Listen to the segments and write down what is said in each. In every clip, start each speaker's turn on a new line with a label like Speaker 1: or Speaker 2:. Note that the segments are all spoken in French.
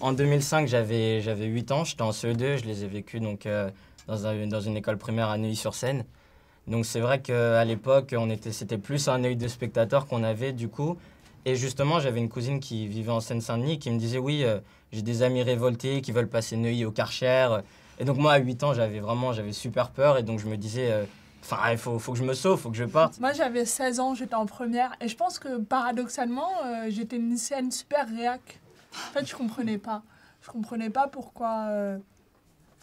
Speaker 1: En 2005, j'avais 8 ans, j'étais en CE2, je les ai vécus donc, dans une école primaire à Neuilly-sur-Seine. Donc c'est vrai qu'à l'époque, c'était plus un œil de spectateur qu'on avait du coup. Et justement, j'avais une cousine qui vivait en Seine-Saint-Denis qui me disait oui, j'ai des amis révoltés qui veulent passer Neuilly au Karcher. Et donc moi, à 8 ans, j'avais super peur et donc je me disais, il faut que je me sauve, faut que je parte.
Speaker 2: Moi, j'avais 16 ans, j'étais en première et je pense que paradoxalement, j'étais une lycéenne super réac. En fait, je comprenais pas. Je comprenais pas pourquoi...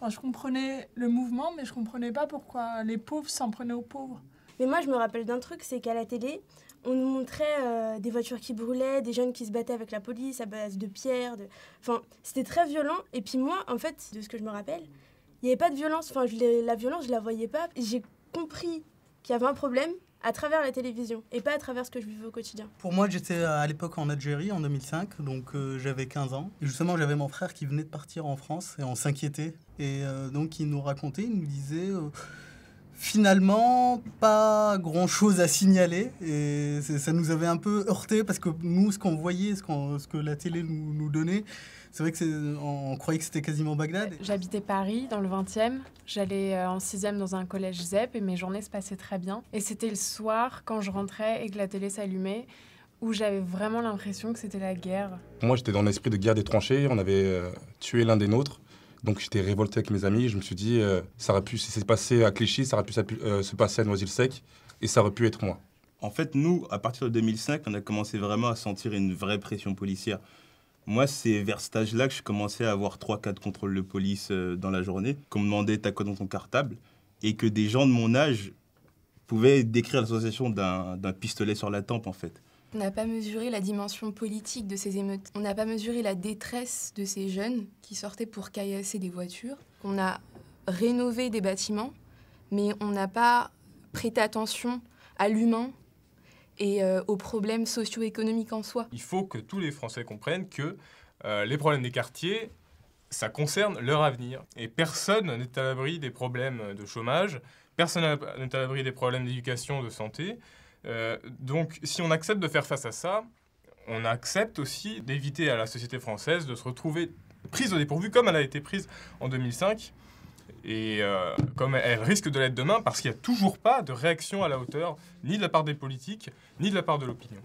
Speaker 2: je comprenais le mouvement, mais je comprenais pas pourquoi les pauvres s'en prenaient aux pauvres.
Speaker 3: Mais moi, je me rappelle d'un truc, c'est qu'à la télé, on nous montrait des voitures qui brûlaient, des jeunes qui se battaient avec la police à base de pierres. Enfin, c'était très violent. Et puis moi, en fait, de ce que je me rappelle, il n'y avait pas de violence. Enfin, la violence, je la voyais pas. J'ai compris qu'il y avait un problème à travers la télévision et pas à travers ce que je vivais au quotidien.
Speaker 4: Pour moi, j'étais à l'époque en Algérie, en 2005, donc j'avais 15 ans. Et justement, j'avais mon frère qui venait de partir en France et on s'inquiétait. Et donc, il nous racontait, il nous disait... finalement, pas grand-chose à signaler. Et ça nous avait un peu heurté parce que nous, ce qu'on voyait, ce que la télé nous donnait, c'est vrai on croyait que c'était quasiment Bagdad.
Speaker 5: J'habitais Paris, dans le 20e. J'allais en 6e dans un collège ZEP et mes journées se passaient très bien. Et c'était le soir, quand je rentrais et que la télé s'allumait, où j'avais vraiment l'impression que c'était la guerre.
Speaker 6: Moi, j'étais dans l'esprit de guerre des tranchées. On avait tué l'un des nôtres. Donc j'étais révolté avec mes amis. Je me suis dit, ça aurait pu, si c'est passé à Clichy, ça aurait pu se passer à Noisy-le-Sec. Et ça aurait pu être moi.
Speaker 7: En fait, nous, à partir de 2005, on a commencé vraiment à sentir une vraie pression policière. Moi, c'est vers cet âge-là que je commençais à avoir 3-4 contrôles de police dans la journée, qu'on me demandait t'as quoi dans ton cartable, et que des gens de mon âge pouvaient décrire l'association d'un pistolet sur la tempe, en fait.
Speaker 8: On n'a pas mesuré la dimension politique de ces émeutes. On n'a pas mesuré la détresse de ces jeunes qui sortaient pour caillasser des voitures. On a rénové des bâtiments, mais on n'a pas prêté attention à l'humain et aux problèmes socio-économiques en soi.
Speaker 9: Il faut que tous les Français comprennent que les problèmes des quartiers, ça concerne leur avenir. Et personne n'est à l'abri des problèmes de chômage, personne n'est à l'abri des problèmes d'éducation, de santé. Donc si on accepte de faire face à ça, on accepte aussi d'éviter à la société française de se retrouver prise au dépourvu comme elle a été prise en 2005. Et comme elle risque de l'être demain, parce qu'il n'y a toujours pas de réaction à la hauteur, ni de la part des politiques, ni de la part de l'opinion.